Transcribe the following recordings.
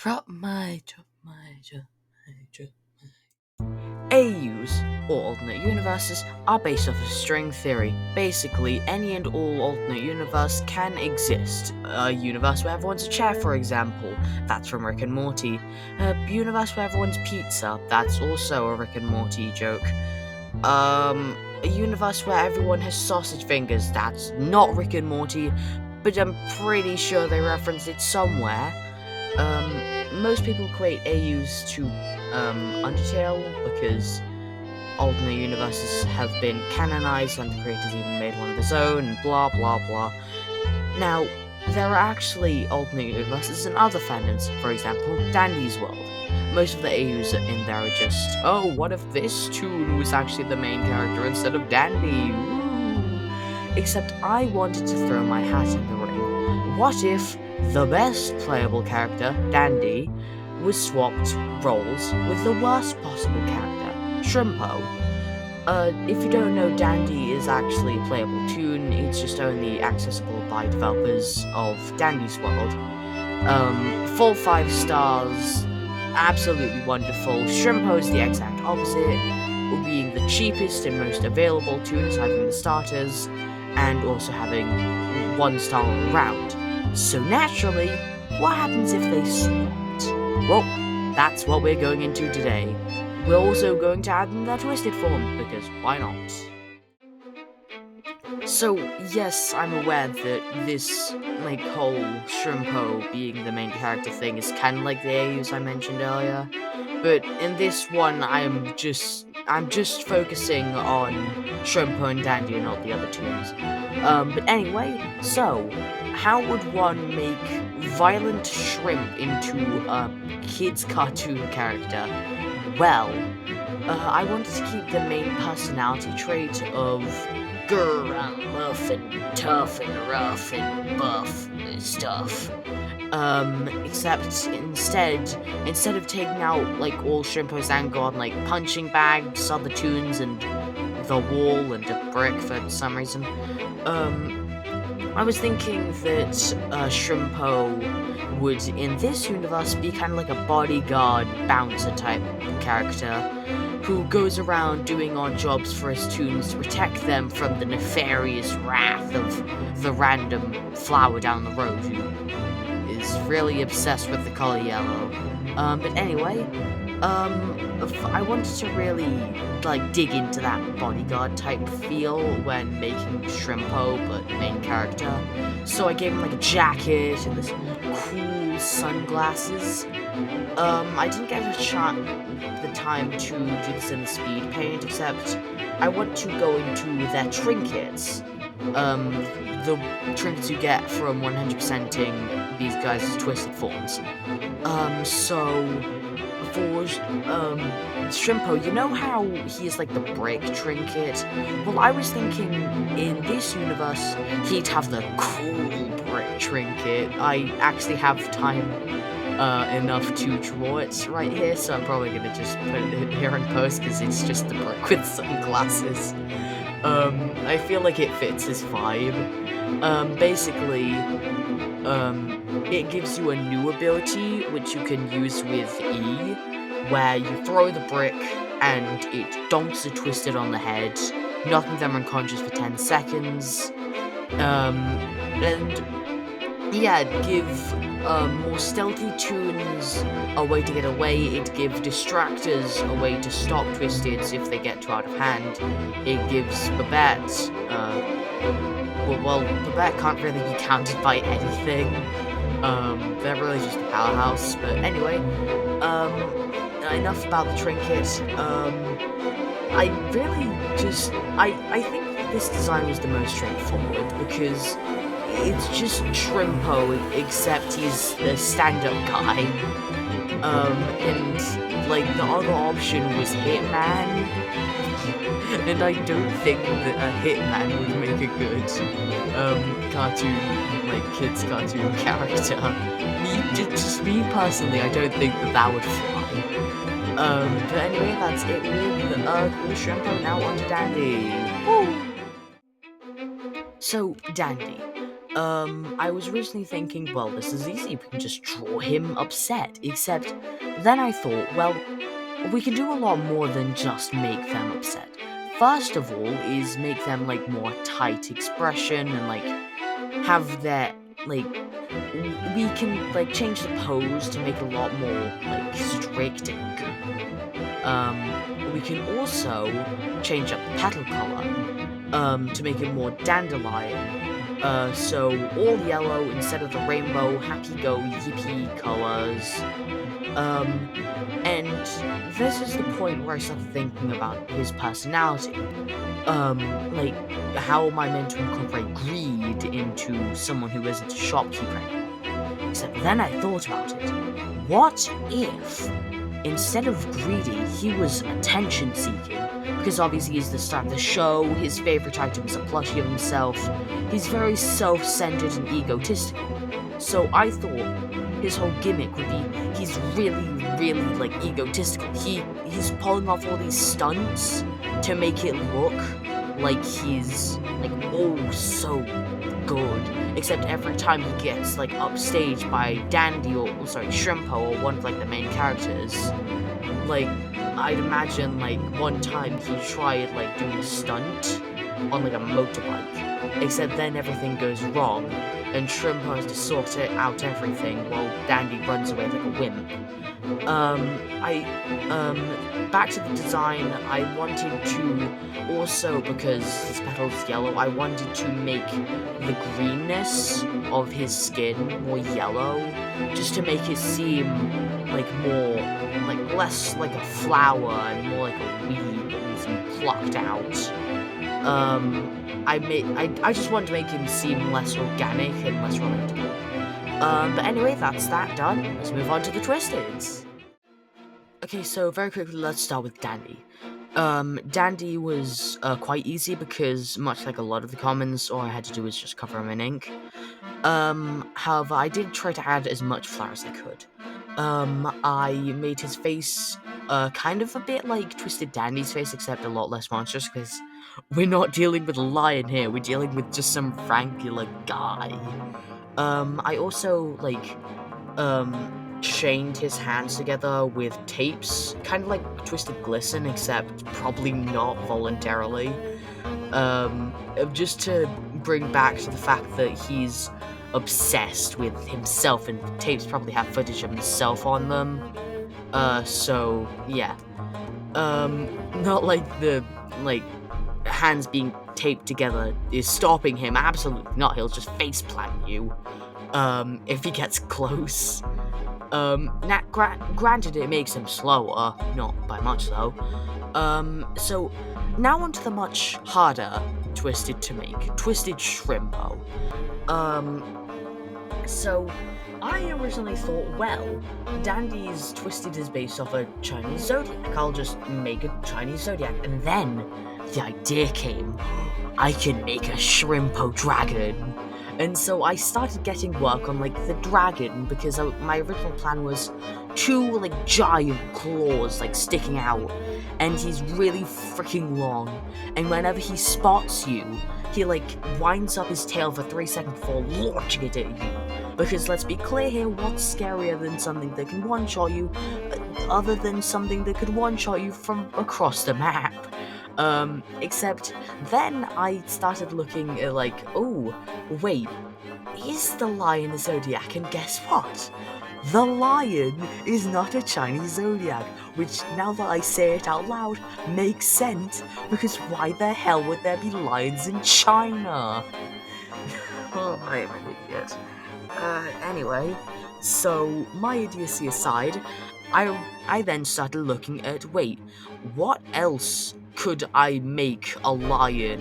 AUs, or alternate universes, are based off of string theory. Basically, any and all alternate universe can exist. A universe where everyone's a chair, for example, that's from Rick and Morty. A universe where everyone's pizza, that's also a Rick and Morty joke. A universe where everyone has sausage fingers, that's not Rick and Morty, but I'm pretty sure they referenced it somewhere. Most people equate AUs to Undertale because alternate universes have been canonized and the creators even made one of his own, and blah blah blah. Now, there are actually alternate universes in other fandoms, for example, Dandy's World. Most of the AUs in there are just, oh, what if this toon was actually the main character instead of Dandy? Woo. Except I wanted to throw my hat in the ring. What if the best playable character, Dandy, was swapped roles with the worst possible character, Shrimpo? If you don't know, Dandy is actually a playable toon. It's just only accessible by developers of Dandy's World. Full 5 stars, absolutely wonderful. Shrimpo is the exact opposite, being the cheapest and most available toon aside from the starters, and also having 1 star all around. So naturally, what happens if they swapped? Well, that's what we're going into today. We're also going to add in their twisted form, because why not? So, yes, I'm aware that this, whole Shrimpo being the main character thing is kind of like the AUs I mentioned earlier, but in this one, I'm just focusing on Shrimpo and Dandy and not the other tunes. But anyway, so, how would one make Violent Shrimp into a kid's cartoon character? Well, I wanted to keep the main personality trait of grr, I'm muff and tough and rough and buff and stuff. Except instead of taking out all Shrimpo's anger on punching bags, other tunes, and the wall and a brick for some reason, I was thinking that Shrimpo would, in this universe, be kind of like a bodyguard, bouncer type character who goes around doing odd jobs for his tunes to protect them from the nefarious wrath of the random flower down the road who is really obsessed with the color yellow. But anyway, I wanted to really dig into that bodyguard type feel when making Shrimpo, but main character. So I gave him a jacket and this cool sunglasses. I didn't get the time to do this in the speed paint, except I want to go into their trinkets. The trinkets you get from 100%ing these guys' twisted forms. So for Shrimpo, you know how he is the brick trinket? Well, I was thinking in this universe he'd have the cool brick trinket. I actually have time enough to draw it right here, so I'm probably gonna just put it here in post because it's just the brick with sunglasses. I feel like it fits his vibe. Basically, it gives you a new ability which you can use with E, where you throw the brick and it donks the twisted on the head, knocking them unconscious for 10 seconds. And yeah, it'd give more stealthy tunes a way to get away. It'd give distractors a way to stop twisteds if they get too out of hand. It gives Babette, Babette can't really be counted by anything. They're really just a powerhouse. But anyway, enough about the trinket. I think this design was the most straightforward because it's just Shrimpo, except he's the stand-up guy. And the other option was Hitman. And I don't think that a Hitman would make a good cartoon, kids cartoon character. Me personally, I don't think that would fly. But anyway, that's it with cool Shrimpo. Now on to Dandy. Woo! So, Dandy. I was originally thinking, well, this is easy, we can just draw him upset, except then I thought, well, we can do a lot more than just make them upset. First of all, is make them like more tight expression and like have their like we can like change the pose to make it a lot more like strict and good. We can also change up the petal color to make it more dandelion. So all yellow instead of the rainbow happy go yippee colors. Um, and this is the point where I started thinking about his personality. Like, how am I meant to incorporate greed into someone who isn't a shopkeeper anymore? Except then I thought about it. What if, instead of greedy, he was attention seeking? Because obviously he's the star of the show, his favorite item is a plushie of himself, he's very self-centered and egotistical. So I thought his whole gimmick would be he's really, really like egotistical. He's pulling off all these stunts to make it look like he's like oh so good. Except every time he gets like upstaged by Dandy or Shrimpo or one of like the main characters, like I'd imagine like one time he tried like doing a stunt on like a motorbike, except then everything goes wrong and Shrimpo has to sort it out everything while Dandy runs away like a wimp. Back to the design, I wanted to also, because his petal's yellow, I wanted to make the greenness of his skin more yellow, just to make it seem like more, like less like a flower and more like a weed that needs to be plucked out. I just wanted to make him seem less organic and less relatable. But anyway, that's that done. Let's move on to the Twisteds. Okay, so very quickly, let's start with Dandy. Dandy was quite easy because, much like a lot of the commons, all I had to do was just cover him in ink. However, I did try to add as much flour as I could. I made his face kind of a bit like Twisted Dandy's face, except a lot less monstrous, because we're not dealing with a lion here, we're dealing with just some frangular guy. I also, chained his hands together with tapes, kind of like Twisted Glisten, except probably not voluntarily. Just to bring back to the fact that he's obsessed with himself, and the tapes probably have footage of himself on them. So, yeah. Not like the, hands being taped together is stopping him, absolutely not, he'll just faceplant you, if he gets close. Granted, it makes him slower, not by much though. So now onto the much harder Twisted to make, Twisted Shrimpo. So I originally thought, well, Dandy's Twisted is based off a Chinese zodiac, I'll just make a Chinese zodiac, and then the idea came, I can make a Shrimpo dragon. And so I started getting work on, the dragon, because my original plan was two, giant claws, sticking out, and he's really freaking long, and whenever he spots you, he, winds up his tail for 3 seconds before launching it at you. Because, let's be clear here, what's scarier than something that can one-shot you, other than something that could one-shot you from across the map? Except then I started looking at oh, wait, is the lion a zodiac? And guess what? The lion is not a Chinese zodiac, which, now that I say it out loud, makes sense, because why the hell would there be lions in China? Oh, I am an idiot. Anyway, so my idiocy aside, I then started looking at, wait, what else could I make a lion?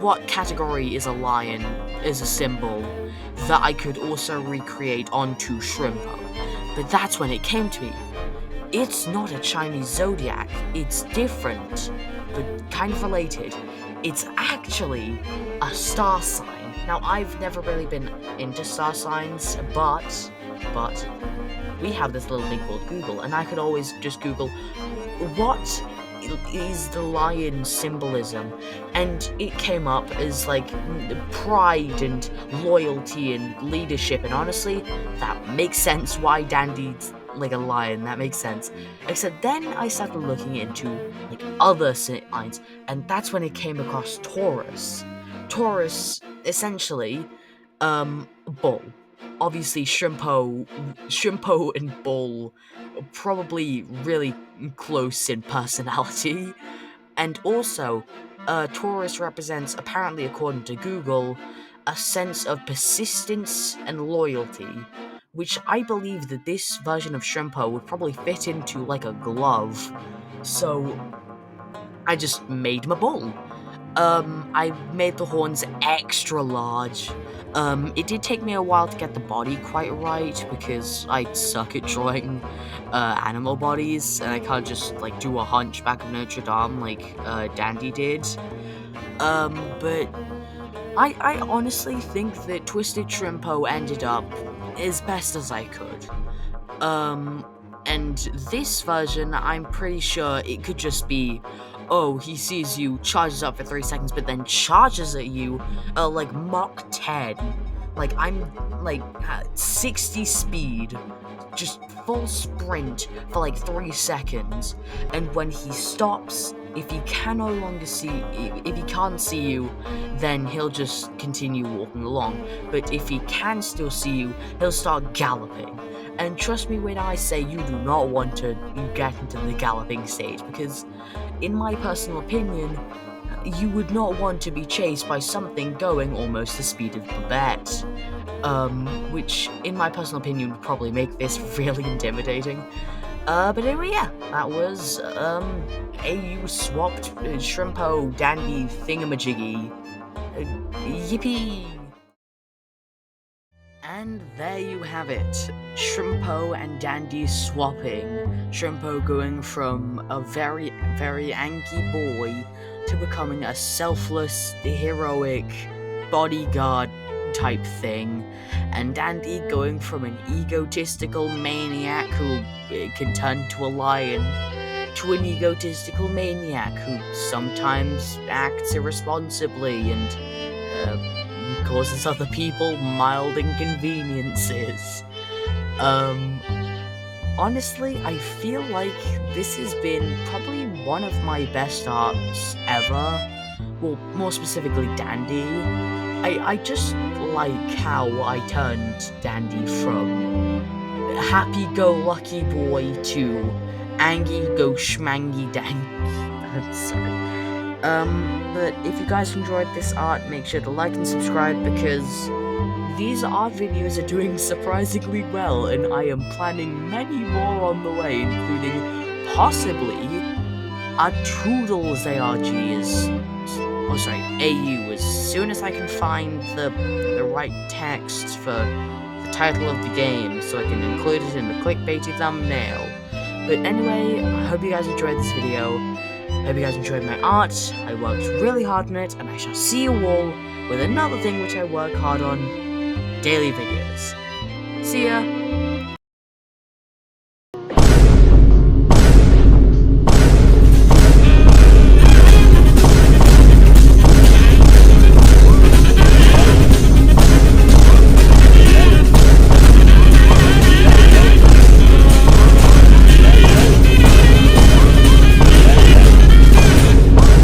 What category is a lion as a symbol that I could also recreate onto Shrimpo? But that's when it came to me. It's not a Chinese zodiac, it's different, but kind of related. It's actually a star sign. Now, I've never really been into star signs, but we have this little thing called Google, and I could always just Google, what is the lion symbolism, and it came up as like pride and loyalty and leadership, and honestly, that makes sense why Dandy's like a lion. That makes sense. Except then I started looking into like other signs, and that's when it came across Taurus. Taurus, essentially, bull. Obviously, Shrimpo and Bull are probably really close in personality. And also, Taurus represents, apparently according to Google, a sense of persistence and loyalty, which I believe that this version of Shrimpo would probably fit into like a glove. So I just made him a bull. I made the horns extra large. It did take me a while to get the body quite right because I suck at drawing animal bodies, and I can't just like do a hunchback of Notre Dame like Dandy did. But I honestly think that Twisted Shrimpo ended up as best as I could. Um, and this version, I'm pretty sure it could just be, oh, he sees you, charges up for 3 seconds, but then charges at you, like Mach 10. Like, I'm, like, 60 speed, just full sprint for like 3 seconds, and when he stops, if he can no longer see, if he can't see you, then he'll just continue walking along, but if he can still see you, he'll start galloping. And trust me when I say you do not want to get into the galloping stage, because in my personal opinion, you would not want to be chased by something going almost the speed of Babette. Which, in my personal opinion, would probably make this really intimidating. But anyway, yeah, that was, AU swapped Shrimpo Dandy Thingamajiggy. Yippee! And there you have it, Shrimpo and Dandy swapping. Shrimpo going from a very, very angry boy to becoming a selfless, heroic bodyguard type thing, and Dandy going from an egotistical maniac who can turn to a lion to an egotistical maniac who sometimes acts irresponsibly and causes other people mild inconveniences. Honestly, I feel like this has been probably one of my best arcs ever. Well, more specifically, Dandy. I just like how I turned Dandy from happy-go-lucky boy to angy-go-schmangy-dangy. Sorry. But if you guys enjoyed this art, make sure to like and subscribe because these art videos are doing surprisingly well, and I am planning many more on the way, including possibly a Toodles AU, as soon as I can find the right text for the title of the game, so I can include it in the clickbaity thumbnail. But anyway, I hope you guys enjoyed this video. I hope you guys enjoyed my art. I worked really hard on it, and I shall see you all with another thing which I work hard on, daily videos. See ya!